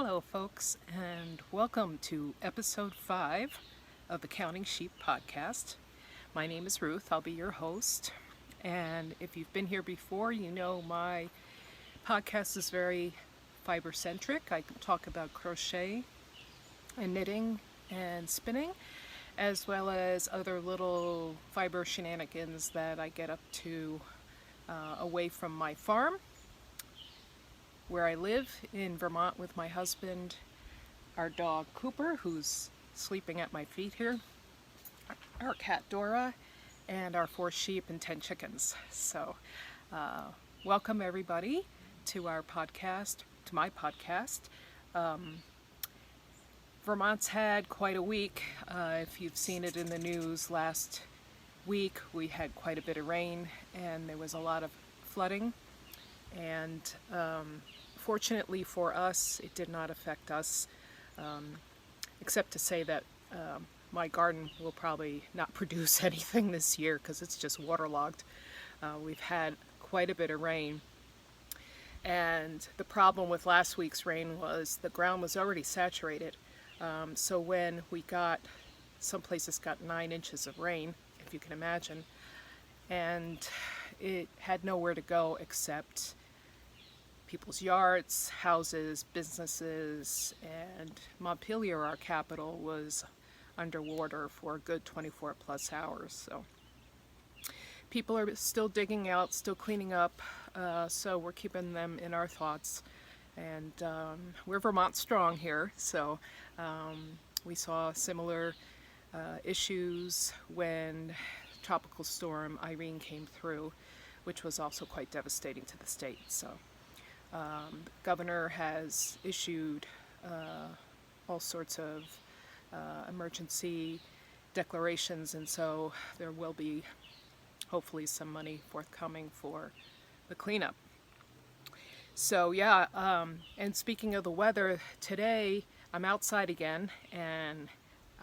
Hello folks, and welcome to episode 5 of the Counting Sheep podcast. My name is Ruth, I'll be your host, and if you've been here before, you know my podcast is very fiber-centric. I talk about crochet and knitting and spinning, as well as other little fiber shenanigans that I get up to away from my farm, where I live in Vermont with my husband, our dog Cooper, who's sleeping at my feet here, our cat Dora, and our 4 sheep and 10 chickens. So welcome everybody to our podcast, to my podcast. Vermont's had quite a week. If you've seen it in the news, last week we had quite a bit of rain and there was a lot of flooding, and fortunately for us, it did not affect us, except to say that my garden will probably not produce anything this year because it's just waterlogged. We've had quite a bit of rain, and the problem with last week's rain was the ground was already saturated. So when we got, some places got 9 inches of rain, if you can imagine, and it had nowhere to go except people's yards, houses, businesses, and Montpelier, our capital, was underwater for a good 24 plus hours. So people are still digging out, still cleaning up, so we're keeping them in our thoughts. And we're Vermont strong here, so we saw similar issues when Tropical Storm Irene came through, which was also quite devastating to the state. So the governor has issued all sorts of emergency declarations, and so there will be hopefully some money forthcoming for the cleanup. So yeah, and speaking of the weather, today I'm outside again, and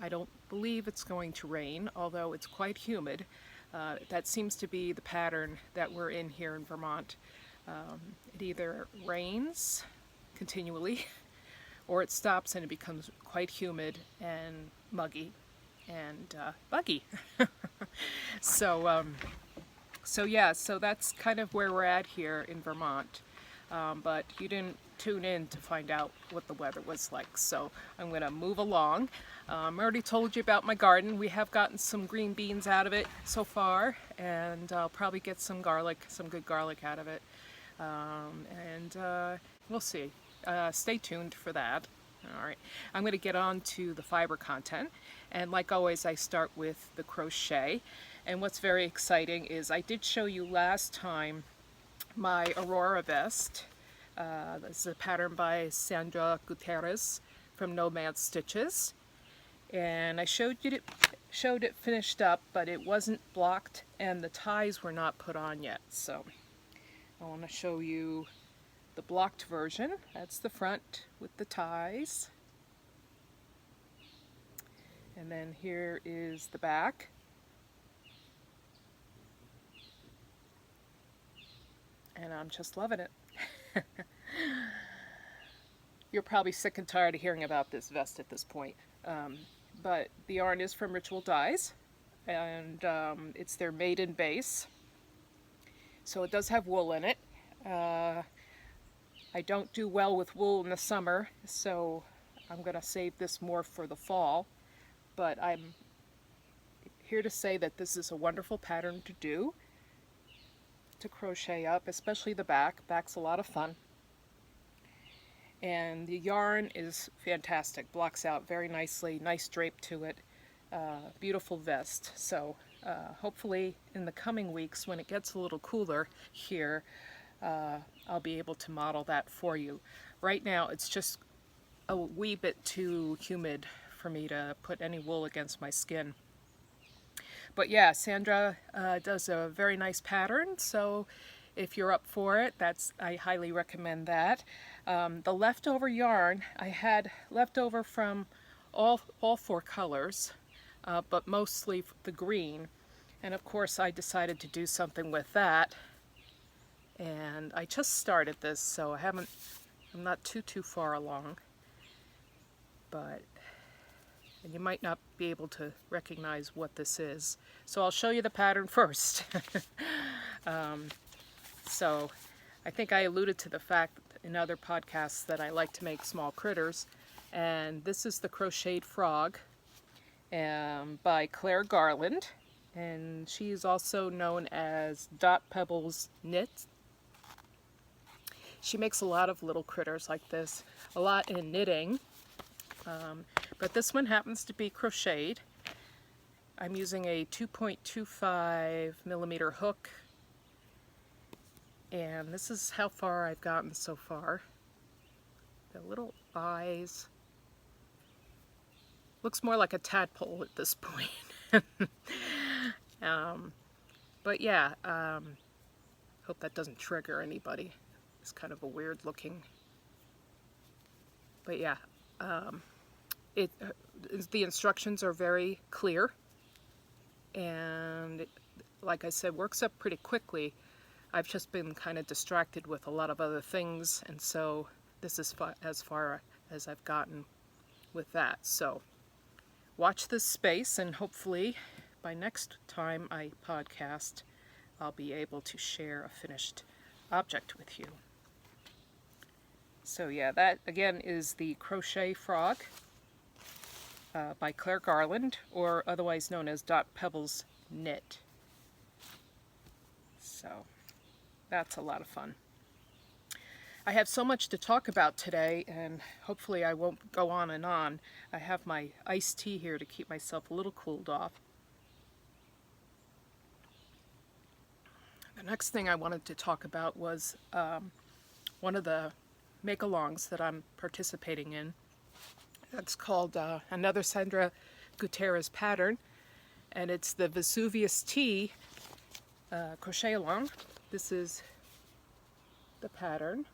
I don't believe it's going to rain, although it's quite humid. That seems to be the pattern that we're in here in Vermont. It either rains continually or it stops and it becomes quite humid and muggy and buggy. So yeah, so that's kind of where we're at here in Vermont. But you didn't tune in to find out what the weather was like, so I'm going to move along. I already told you about my garden. We have gotten some green beans out of it so far, and I'll probably get some garlic, some good garlic out of it. And we'll see. Stay tuned for that. Alright, I'm going to get on to the fiber content, and like always I start with the crochet. And what's very exciting is I did show you last time my Aurora vest. This is a pattern by Sandra Gutierrez from Nomad Stitches, and I showed it finished up, but it wasn't blocked and the ties were not put on yet. So I want to show you the blocked version. That's the front with the ties, and then here is the back. And I'm just loving it. You're probably sick and tired of hearing about this vest at this point. But the yarn is from Ritual Dyes, and it's their maiden base. So it does have wool in it. I don't do well with wool in the summer, so I'm going to save this more for the fall. But I'm here to say that this is a wonderful pattern to do, to crochet up, especially the back. Back's a lot of fun. And the yarn is fantastic, blocks out very nicely, nice drape to it, beautiful vest. So hopefully in the coming weeks, when it gets a little cooler here, I'll be able to model that for you. Right now it's just a wee bit too humid for me to put any wool against my skin. But yeah, Sandra does a very nice pattern, so if you're up for it, I highly recommend that. The leftover yarn, I had leftover from all 4 colors, but mostly the green. And of course I decided to do something with that. And I just started this, so I'm not too far along. and you might not be able to recognize what this is. So I'll show you the pattern first. So I think I alluded to the fact in other podcasts that I like to make small critters, and this is the Crocheted Frog by Claire Garland, and she is also known as Dot Pebbles Knits. She makes a lot of little critters like this, a lot in knitting, but this one happens to be crocheted. I'm using a 2.25 millimeter hook, and this is how far I've gotten so far. The little eyes, looks more like a tadpole at this point. But yeah, hope that doesn't trigger anybody. It's kind of a weird looking, but yeah, the instructions are very clear, and like I said, works up pretty quickly. I've just been kind of distracted with a lot of other things, and so this is as far as I've gotten with that. So watch this space, and hopefully by next time I podcast, I'll be able to share a finished object with you. So yeah, that again is the Crochet Frog by Claire Garland, or otherwise known as Dot Pebbles Knit. So that's a lot of fun. I have so much to talk about today, and hopefully I won't go on and on. I have my iced tea here to keep myself a little cooled off. The next thing I wanted to talk about was one of the make-alongs that I'm participating in. That's called another Sandra Gutierrez pattern, and it's the Vesuvius Tee crochet along. This is the pattern.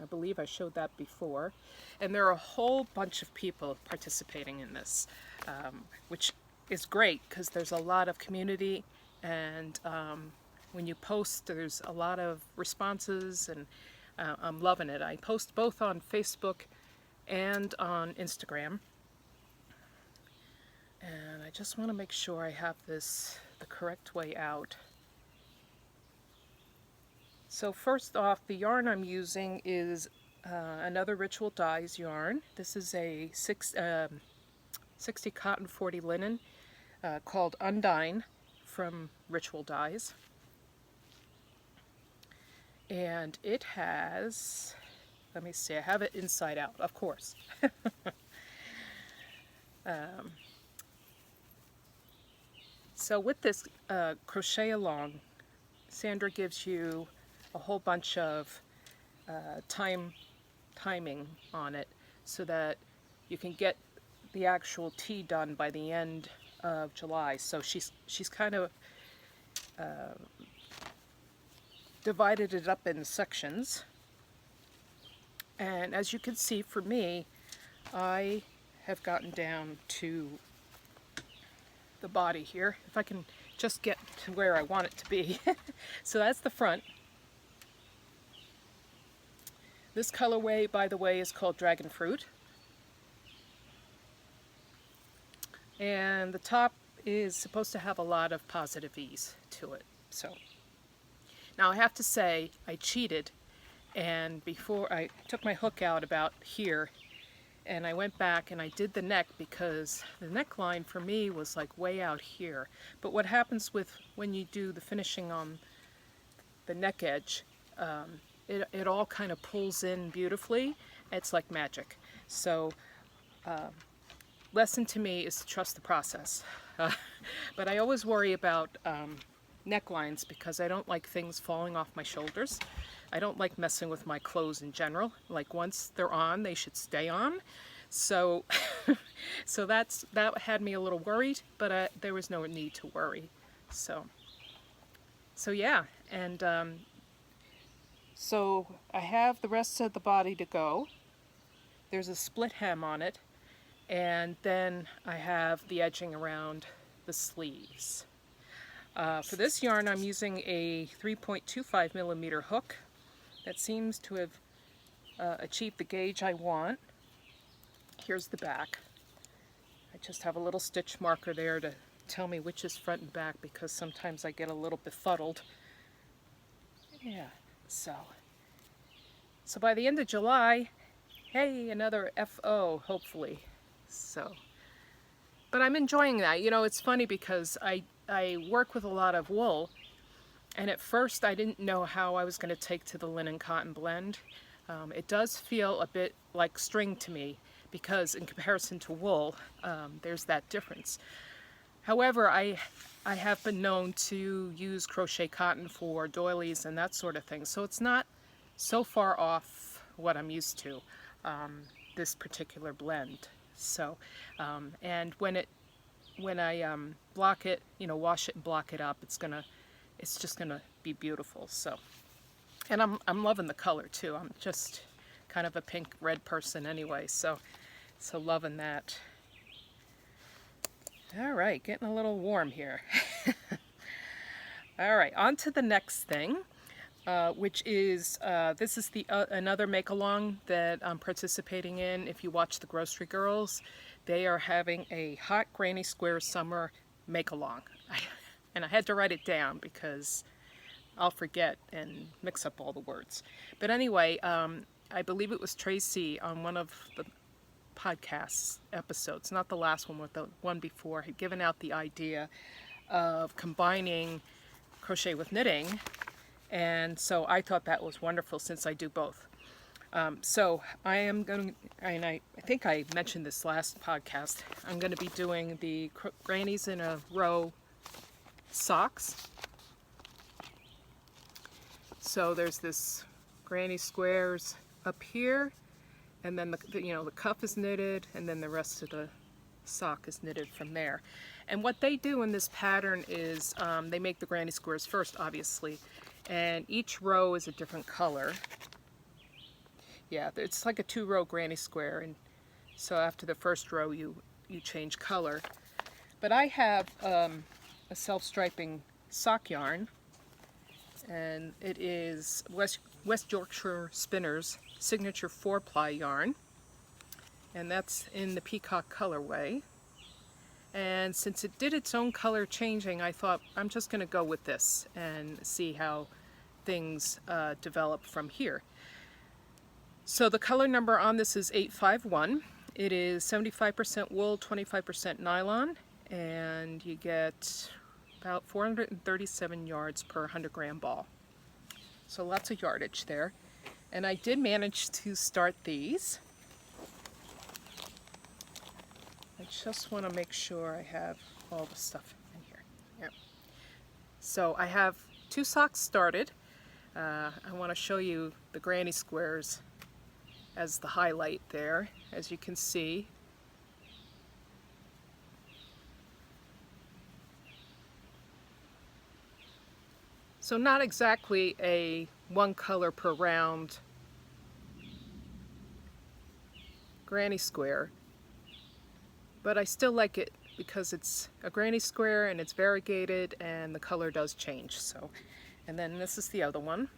I believe I showed that before, and there are a whole bunch of people participating in this, which is great because there's a lot of community, and when you post, there's a lot of responses, and I'm loving it. I post both on Facebook and on Instagram, and I just want to make sure I have this the correct way out. So first off, the yarn I'm using is another Ritual Dyes yarn. This is a 60 cotton 40 linen called Undine from Ritual Dyes. And it has, let me see, I have it inside out, of course. So with this crochet along, Sandra gives you a whole bunch of timing on it so that you can get the actual tea done by the end of July. So she's kind of divided it up in sections, and as you can see, for me, I have gotten down to the body here, if I can just get to where I want it to be. So that's the front. This colorway, by the way, is called Dragonfruit, and the top is supposed to have a lot of positive ease to it. So now I have to say I cheated, and before I took my hook out about here, and I went back and I did the neck, because the neckline for me was like way out here. But what happens with when you do the finishing on the neck edge, it all kind of pulls in beautifully. It's like magic. So lesson to me is to trust the process. But I always worry about necklines because I don't like things falling off my shoulders. I don't like messing with my clothes in general. Like once they're on, they should stay on. So so that had me a little worried, but there was no need to worry. So yeah, and so I have the rest of the body to go. There's a split hem on it, and then I have the edging around the sleeves. For this yarn, I'm using a 3.25 millimeter hook that seems to have achieved the gauge I want. Here's the back. I just have a little stitch marker there to tell me which is front and back, because sometimes I get a little befuddled. Yeah, so by the end of July, hey, another FO, hopefully. So, but I'm enjoying that. You know, it's funny because I work with a lot of wool, and at first I didn't know how I was going to take to the linen cotton blend. It does feel a bit like string to me, because in comparison to wool, there's that difference. However, I have been known to use crochet cotton for doilies and that sort of thing, so it's not so far off what I'm used to, this particular blend. So, and when I block it, you know, wash it and block it up, it's just gonna be beautiful. So, and I'm loving the color too. I'm just kind of a pink red person anyway, so loving that. All right, getting a little warm here. All right, on to the next thing, which is, this is another make-along that I'm participating in. If you watch the Grocery Girls, they are having a Hot Granny Square Summer make-along. And I had to write it down because I'll forget and mix up all the words. But anyway, I believe it was Tracy on one of the podcast episodes, not the last one, but the one before, had given out the idea of combining crochet with knitting, and so I thought that was wonderful since I do both. So I am going, and I think I mentioned this last podcast, I'm going to be doing the Grannies in a Row socks. So there's this granny squares up here, and then the cuff is knitted, and then the rest of the sock is knitted from there. And what they do in this pattern is they make the granny squares first, obviously, and each row is a different color. Yeah, it's like a 2-row granny square, and so after the first row you change color. But I have a self-striping sock yarn, and it is West Yorkshire Spinners Signature 4-ply yarn, and that's in the peacock colorway. And since it did its own color changing, I thought I'm just going to go with this and see how things develop from here. So the color number on this is 851. It is 75% wool, 25% nylon, and you get about 437 yards per 100-gram ball. So lots of yardage there. And I did manage to start these. I just want to make sure I have all the stuff in here. Yep. So I have 2 socks started. I want to show you the granny squares as the highlight there, as you can see. So not exactly a 1 color per round granny square, but I still like it because it's a granny square and it's variegated and the color does change. So, and then this is the other one.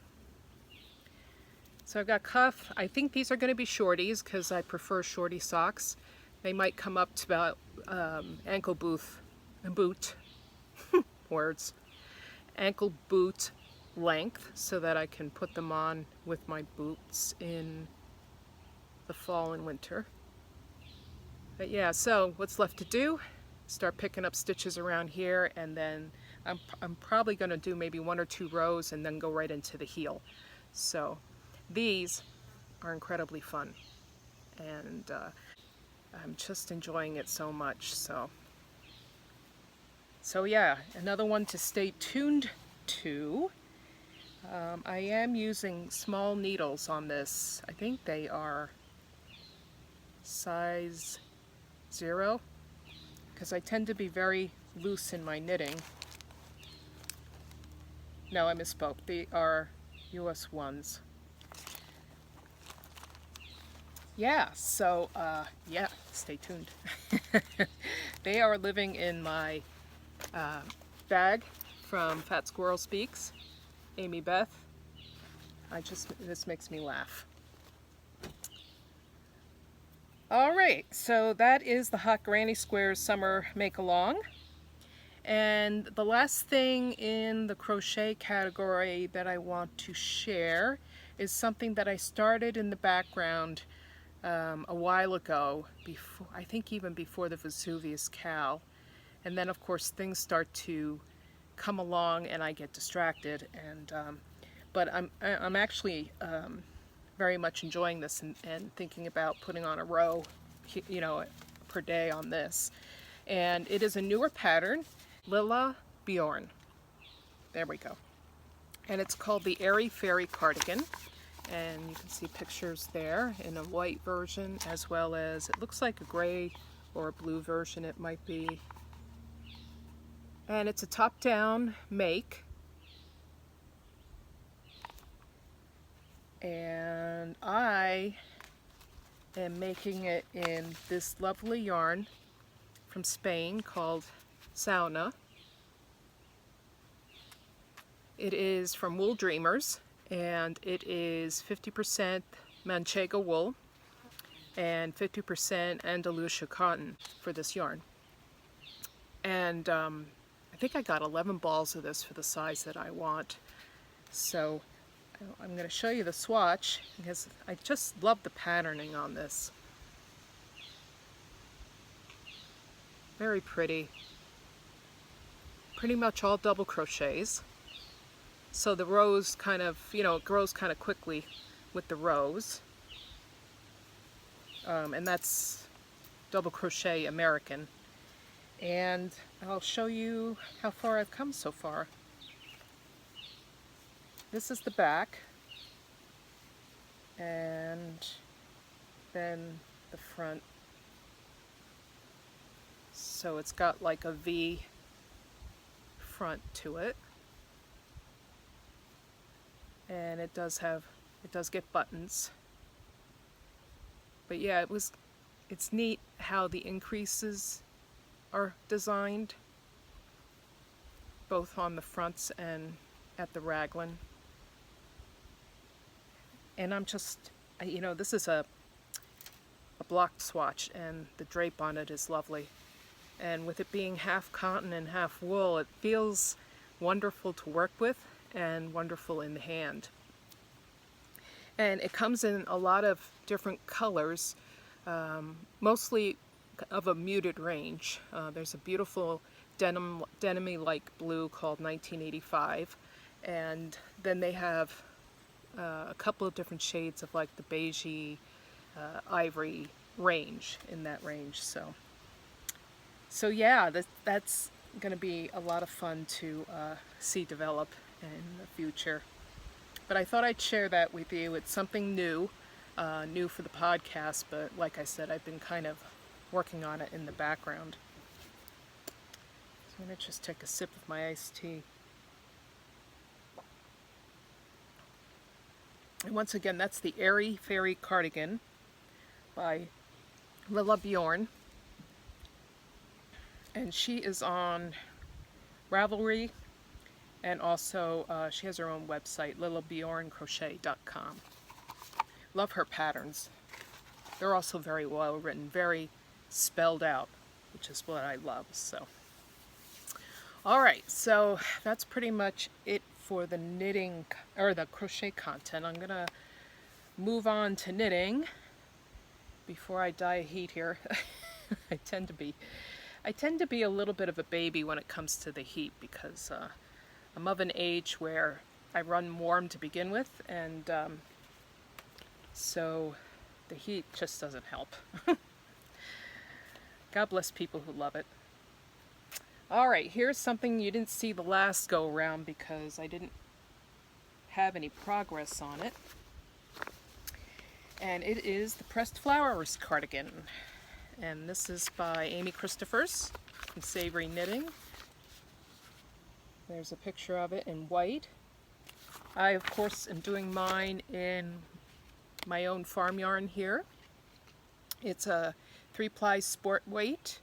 So I've got cuff. I think these are going to be shorties because I prefer shorty socks. They might come up to about ankle boot words. Ankle boot length, so that I can put them on with my boots in the fall and winter. But yeah, so what's left to do? Start picking up stitches around here, and then I'm probably going to do maybe 1 or 2 rows and then go right into the heel. So these are incredibly fun, and I'm just enjoying it so much. So yeah, another one to stay tuned to. I am using small needles on this. I think they are size 0, because I tend to be very loose in my knitting. No, I misspoke. They are US 1s. Yeah, so yeah, stay tuned. They are living in my bag from Fat Squirrel Speaks, Amy Beth. This makes me laugh. Alright, so that is the Hot Granny Squares Summer Make-Along. And the last thing in the crochet category that I want to share is something that I started in the background a while ago, before, I think even before the Vesuvius Cal. And then of course things start to come along and I get distracted. And but I'm actually very much enjoying this and thinking about putting on a row, you know, per day on this. And it is a newer pattern, Lilla Bjorn. There we go. And it's called the Airy Fairy Cardigan. And you can see pictures there in a white version, as well as, it looks like a gray or a blue version it might be. And it's a top-down make. And I am making it in this lovely yarn from Spain called Saona. It is from Wooldreamers, and it is 50% Manchego wool and 50% Andalusia cotton for this yarn. And I think I got 11 balls of this for the size that I want. So I'm going to show you the swatch because I just love the patterning on this. Very pretty. Pretty much all double crochets. So the rows kind of, you know, it grows kind of quickly with the rows. And that's double crochet American. And I'll show you how far I've come so far. This is the back, and then the front. So it's got like a V front to it, and it does get buttons. But yeah, it's neat how the increases are designed, both on the fronts and at the raglan. And I'm just, you know, this is a blocked swatch, and the drape on it is lovely. And with it being half cotton and half wool, it feels wonderful to work with and wonderful in the hand. And it comes in a lot of different colors, mostly of a muted range. There's a beautiful denim-y like blue called 1985, and then they have a couple of different shades of like the beigey, ivory range, in that range. So yeah, that's going to be a lot of fun to see develop in the future. But I thought I'd share that with you. It's something new, new for the podcast, but like I said, I've been kind of working on it in the background. So I'm going to just take a sip of my iced tea. And once again, that's the Airy Fairy Cardigan by Lilla Bjorn. And she is on Ravelry, and also she has her own website, lillabjorncrochet.com. Love her patterns. They're also very well written, very spelled out, which is what I love. So, alright, so that's pretty much it for the knitting, or the crochet content. I'm gonna move on to knitting before I die of heat here. I tend to be a little bit of a baby when it comes to the heat, because I'm of an age where I run warm to begin with, and so the heat just doesn't help. God bless people who love it. Alright, here's something you didn't see the last go around because I didn't have any progress on it. And it is the Pressed Flowers Cardigan. And this is by Amy Christoffers from Savory Knitting. There's a picture of it in white. I, of course, am doing mine in my own farm yarn here. It's a 3-ply sport weight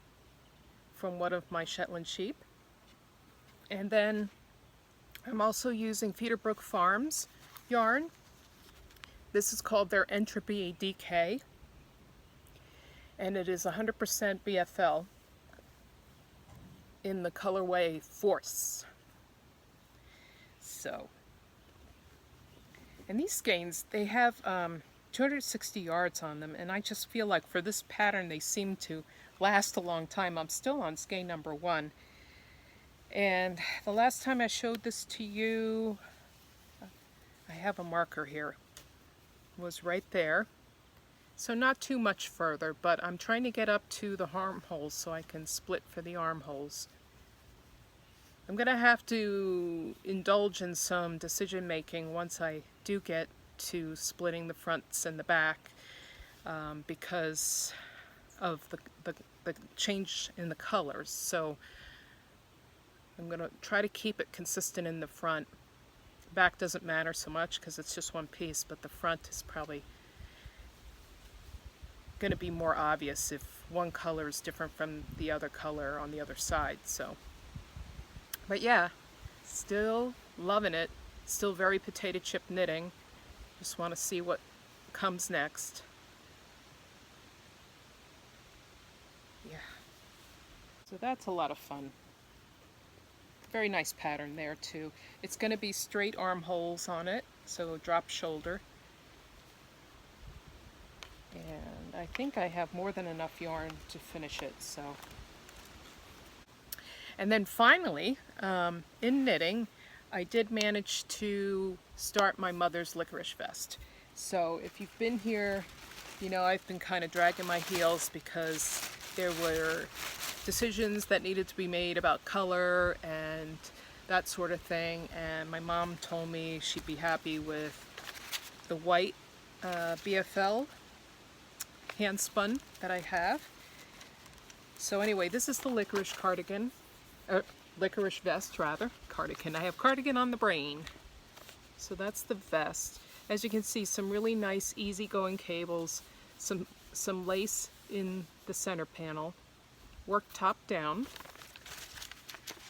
from one of my Shetland sheep. And then I'm also using Feederbrook Farm's yarn. This is called their Entropy DK. and it is 100% BFL in the colorway Force. So, and these skeins, they have 260 yards on them, and I just feel like for this pattern they seem to last a long time. I'm still on skein number 1, and the last time I showed this to you, I have a marker here, was right there. So not too much further, but I'm trying to get up to the armholes so I can split for the armholes. I'm going to have to indulge in some decision making once I do get to splitting the fronts and the back, because of the change in the colors. So I'm going to try to keep it consistent in the front. Back doesn't matter so much because it's just one piece, but the front is probably going to be more obvious if one color is different from the other color on the other side. So, but yeah, still loving it. Still very potato chip knitting. Just want to see what comes next. Yeah. So that's a lot of fun. Very nice pattern there too. It's going to be straight armholes on it, so drop shoulder. And I think I have more than enough yarn to finish it. So, and then finally, in knitting, I did manage to start my mother's licorice vest. So if you've been here, you know I've been kind of dragging my heels because there were decisions that needed to be made about color and that sort of thing, and my mom told me she'd be happy with the white BFL handspun that I have. So anyway, this is the licorice cardigan, licorice vest rather, cardigan. I have cardigan on the brain. So that's the vest. As you can see, some really nice easygoing cables, some lace in the center panel, work top down,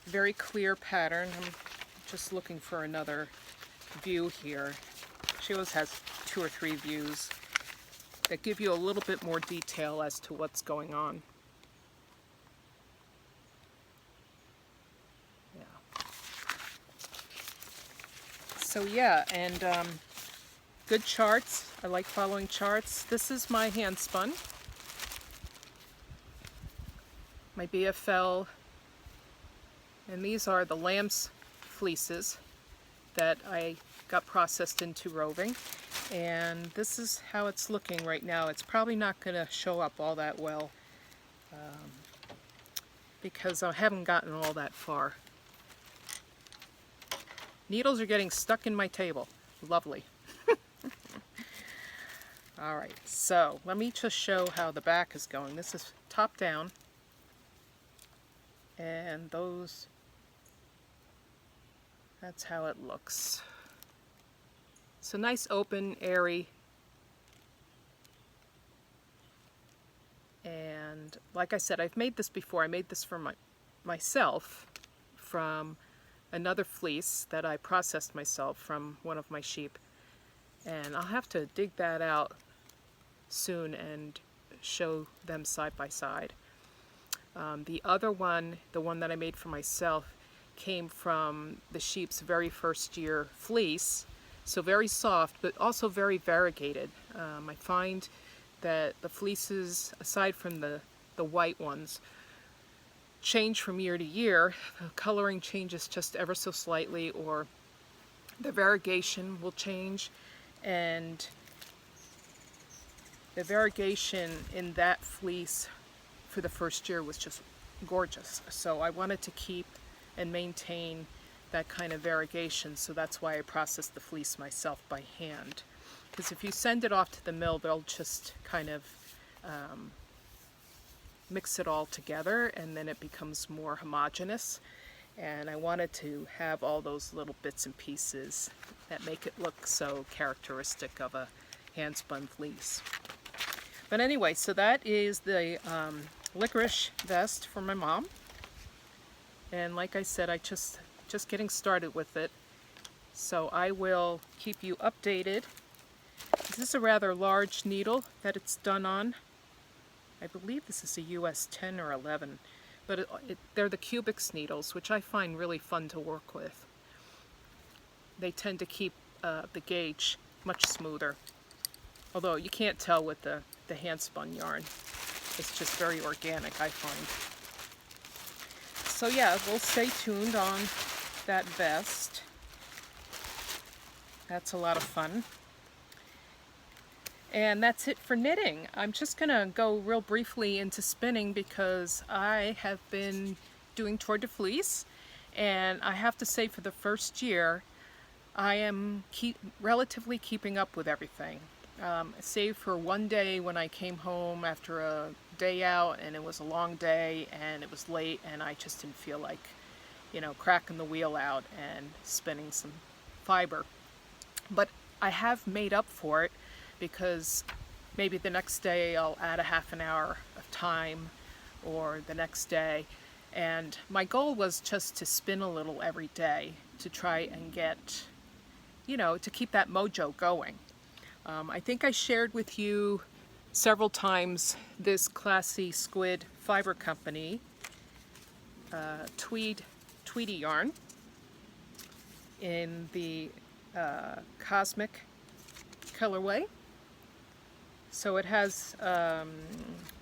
very clear pattern. I'm just looking for another view here. She always has 2 or 3 views that give you a little bit more detail as to what's going on. Yeah. So yeah, and good charts. I like following charts. This is my handspun, my BFL, and these are the lamb's fleeces that I got processed into roving. And this is how it's looking right now. It's probably not going to show up all that well because I haven't gotten all that far. Needles are getting stuck in my table. Lovely. Alright, so let me just show how the back is going. This is top down, and that's how it looks. It's a nice open, airy, and like I said, I've made this before. I made this for myself from another fleece that I processed myself from one of my sheep, and I'll have to dig that out soon and show them side by side. The other one, the one that I made for myself, came from the sheep's very first year fleece. So very soft, but also very variegated. I find that the fleeces, aside from the white ones, change from year to year. The coloring changes just ever so slightly, or the variegation will change. And the variegation in that fleece for the first year was just gorgeous. So I wanted to keep and maintain that kind of variegation, so that's why I processed the fleece myself by hand. Because if you send it off to the mill, they'll just kind of mix it all together, and then it becomes more homogeneous. And I wanted to have all those little bits and pieces that make it look so characteristic of a handspun fleece. But anyway, so that is the licorice vest for my mom. And like I said, I just getting started with it, so I will keep you updated. This is a rather large needle that it's done on, I believe this is a US 10 or 11, but they're the cubics needles, which I find really fun to work with. They tend to keep the gauge much smoother, although you can't tell with the handspun yarn. It's just very organic, I find. So yeah, we'll stay tuned on that vest. That's a lot of fun. And that's it for knitting. I'm just gonna go real briefly into spinning because I have been doing tour de fleece, and I have to say for the first year I am relatively keeping up with everything. Save for one day when I came home after a day out and it was a long day and it was late and I just didn't feel like, you know, cracking the wheel out and spinning some fiber. But I have made up for it because maybe the next day I'll add a half an hour of time, or the next day. And my goal was just to spin a little every day to try and get, you know, to keep that mojo going. I think I shared with you several times this classy squid fiber company, Tweedy yarn in the Cosmic colorway. So it has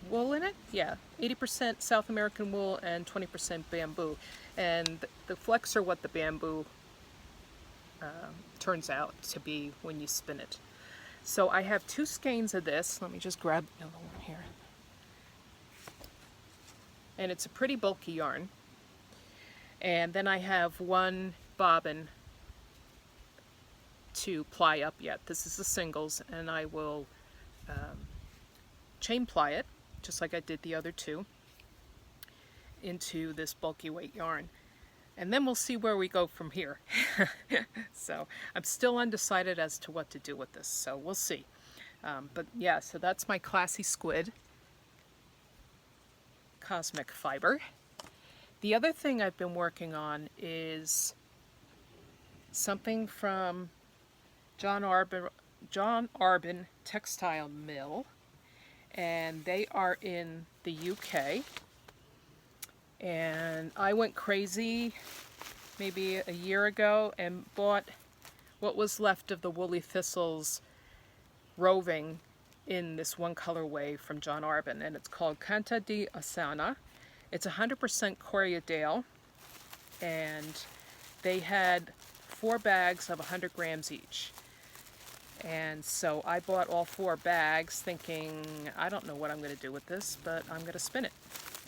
wool in it, yeah, 80% South American wool and 20% bamboo. And the flecks are what the bamboo turns out to be when you spin it. So I have 2 skeins of this. Let me just grab another one here. And it's a pretty bulky yarn. And then I have 1 bobbin to ply up yet. This is the singles, and I will chain ply it, just like I did the other 2, into this bulky weight yarn. And then we'll see where we go from here. So I'm still undecided as to what to do with this, so we'll see. But yeah, so that's my classy squid Cosmic fiber. The other thing I've been working on is something from John Arbin Textile Mill, and they are in the UK. And I went crazy maybe a year ago and bought what was left of the Woolly Thistles roving in this one colorway from John Arbin, and it's called Canta di Asana. It's 100% Corriedale, and they had 4 bags of 100 grams each. And so I bought all 4 bags thinking, I don't know what I'm going to do with this, but I'm going to spin it.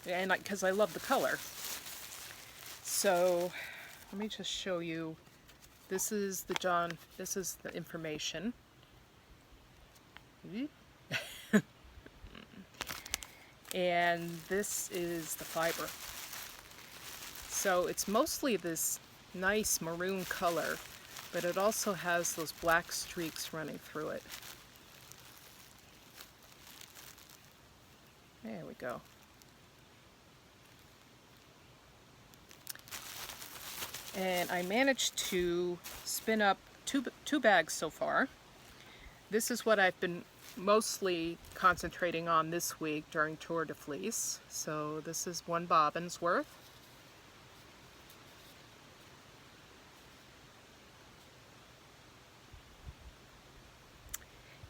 And because I love the color. So let me just show you. This is the information. And this is the fiber. So it's mostly this nice maroon color, but it also has those black streaks running through it. There we go. And I managed to spin up two bags so far. This is what I've been mostly concentrating on this week during Tour de Fleece. So this is 1 bobbin's worth.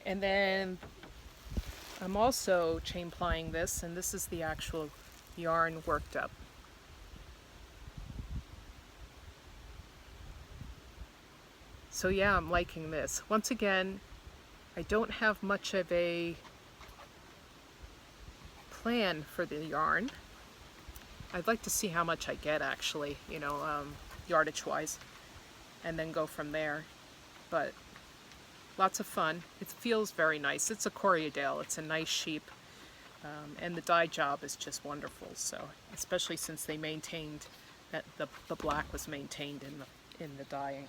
And then I'm also chain plying this, and this is the actual yarn worked up. So yeah, I'm liking this. Once again, I don't have much of a plan for the yarn. I'd like to see how much I get actually, you know, yardage wise, and then go from there. But lots of fun. It feels very nice. It's a Corriedale. It's a nice sheep, and the dye job is just wonderful. So, especially since they maintained that the black was maintained in the dyeing.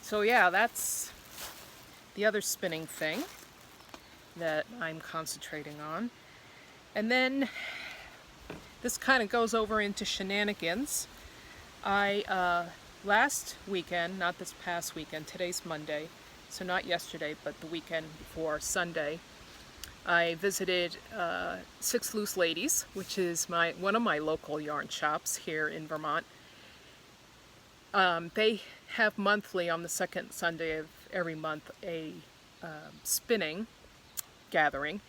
So yeah, that's the other spinning thing that I'm concentrating on. And then this kind of goes over into shenanigans. I last weekend, not this past weekend, today's Monday, so not yesterday, but the weekend before Sunday, I visited Six Loose Ladies, which is one of my local yarn shops here in Vermont. They have monthly, on the second Sunday of every month, a spinning gathering,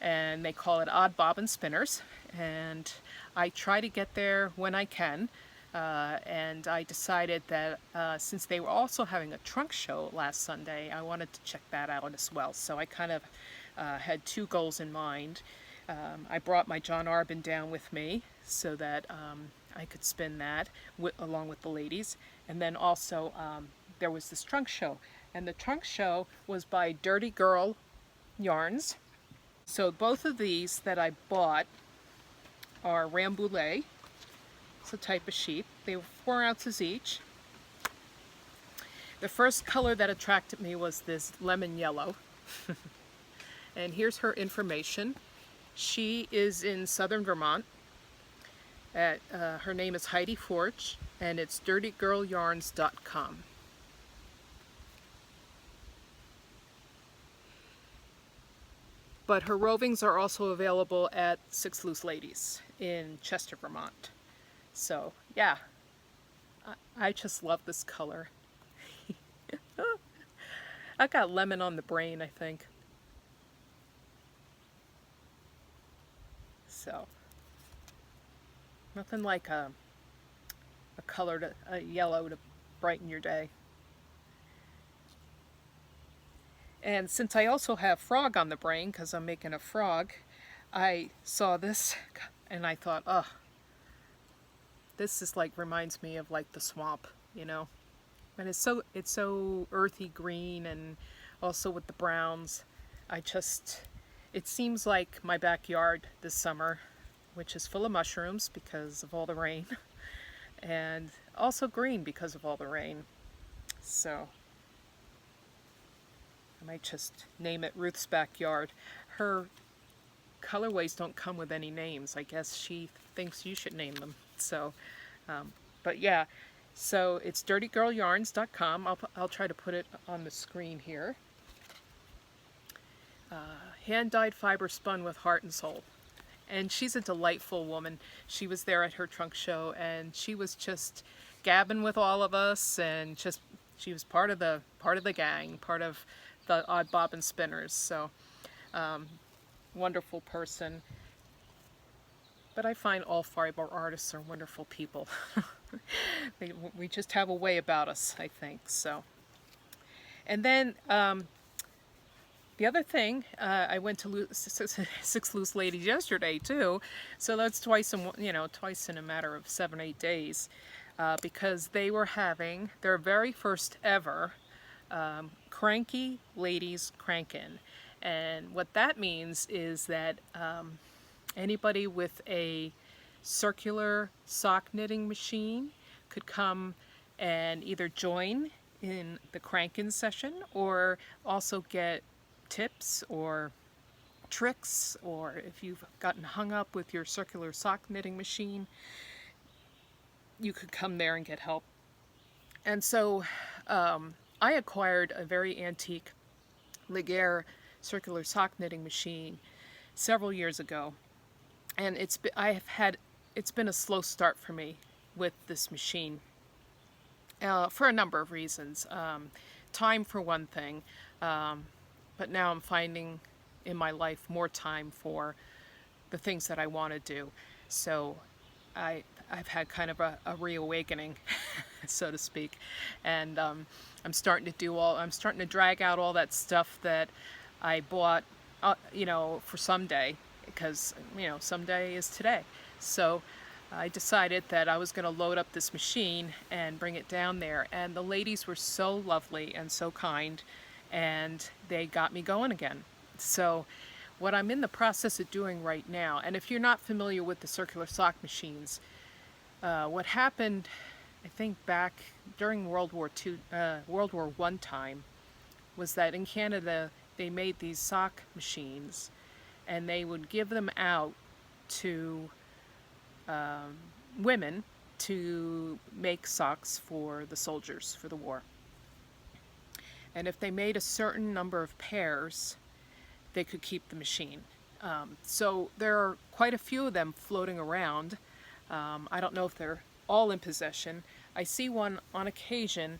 and they call it Odd Bobbin Spinners, and I try to get there when I can. And I decided that since they were also having a trunk show last Sunday, I wanted to check that out as well. So I kind of had two goals in mind. I brought my John Arbin down with me so that I could spin that along with the ladies. And then also there was this trunk show. And the trunk show was by Dirty Girl Yarns. So both of these that I bought are Rambouillet. It's a type of sheep. They were 4 ounces each. The first color that attracted me was this lemon yellow. And here's her information. She is in southern Vermont. Her name is Heidi Forge, and it's dirtygirlyarns.com. But her rovings are also available at Six Loose Ladies in Chester, Vermont. So, yeah, I just love this color. I got lemon on the brain, I think. So, nothing like a color, a yellow to brighten your day. And since I also have frog on the brain, because I'm making a frog, I saw this and I thought, oh, this is like, reminds me of like the swamp, you know. And it's so earthy green, and also with the browns. It seems like my backyard this summer, which is full of mushrooms because of all the rain, and also green because of all the rain. So I might just name it Ruth's Backyard. Her colorways don't come with any names. I guess she thinks you should name them. So, but yeah, so it's dirtygirlyarns.com. I'll try to put it on the screen here. Hand-dyed fiber spun with heart and soul. And she's a delightful woman. She was there at her trunk show, and she was just gabbing with all of us, and she was part of the gang, part of the Odd Bobbin Spinners. So, wonderful person. But I find all fiber artists are wonderful people. We just have a way about us, I think. So, and then the other thing, I went to Six Loose Ladies yesterday too. So that's twice in a matter of 7-8 days, because they were having their very first ever Cranky Ladies Crankin'. And what that means is that anybody with a circular sock knitting machine could come and either join in the crankin' session, or also get tips or tricks, or if you've gotten hung up with your circular sock knitting machine, you could come there and get help. And so I acquired a very antique Laguerre circular sock knitting machine several years ago, and it's been a slow start for me with this machine for a number of reasons. Time for one thing, but now I'm finding in my life more time for the things that I want to do. So I've had kind of a reawakening, so to speak, and I'm starting to drag out all that stuff that I bought, for someday, because someday is today. So I decided that I was going to load up this machine and bring it down there, and the ladies were so lovely and so kind, and they got me going again. So what I'm in the process of doing right now, and if you're not familiar with the circular sock machines, what happened, I think back during World War I time, was that in Canada they made these sock machines, and they would give them out to women to make socks for the soldiers for the war. And if they made a certain number of pairs, they could keep the machine. So there are quite a few of them floating around. I don't know if they're all in possession. I see one on occasion,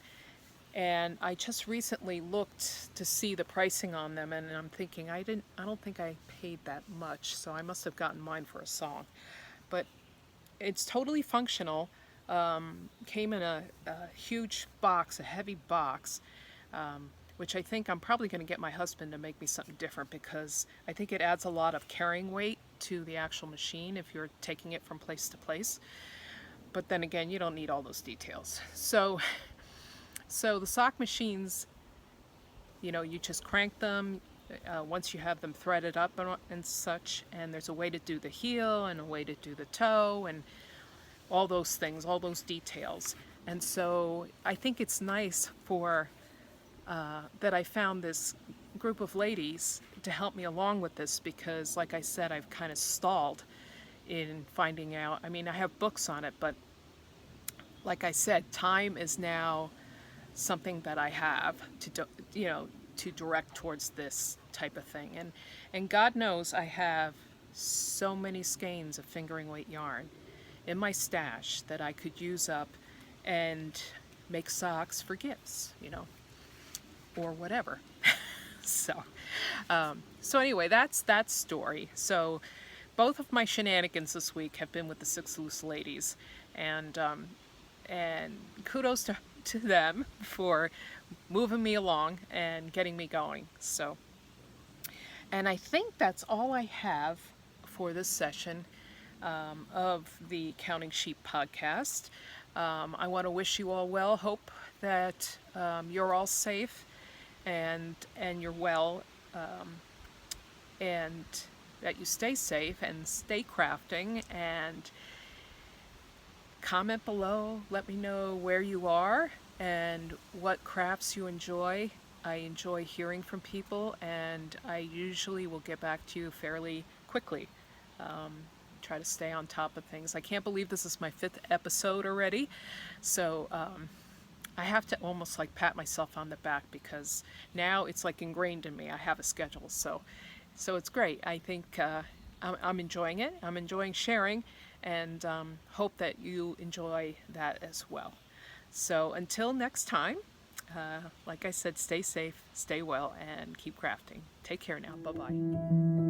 and I just recently looked to see the pricing on them, and I'm thinking I don't think I paid that much, so I must have gotten mine for a song. But it's totally functional. Came in a huge box, a heavy box, which I think I'm probably going to get my husband to make me something different, because I think it adds a lot of carrying weight to the actual machine if you're taking it from place to place. But then again, you don't need all those details. So the sock machines, you just crank them once you have them threaded up and such, and there's a way to do the heel and a way to do the toe and all those things, all those details. And so I think it's nice that I found this group of ladies to help me along with this, because like I said, I've kind of stalled in finding out. I mean, I have books on it, but like I said, time is now something that I have to direct towards this type of thing. And God knows I have so many skeins of fingering weight yarn in my stash that I could use up and make socks for gifts, or whatever. So anyway, that's that story. So both of my shenanigans this week have been with the Six Loose Ladies, and kudos to them for moving me along and getting me going. So, and I think that's all I have for this session of the Counting Sheep podcast. I want to wish you all well. Hope that you're all safe and you're well, and that you stay safe and stay crafting. And comment below, let me know where you are and what crafts you enjoy. I enjoy hearing from people, and I usually will get back to you fairly quickly. Try to stay on top of things. I can't believe this is my 5th episode already, so I have to almost like pat myself on the back, because now it's like ingrained in me. I have a schedule, so it's great. I think I'm enjoying it. I'm enjoying sharing, and hope that you enjoy that as well. So until next time, like I said, stay safe, stay well, and keep crafting. Take care now. Bye-bye.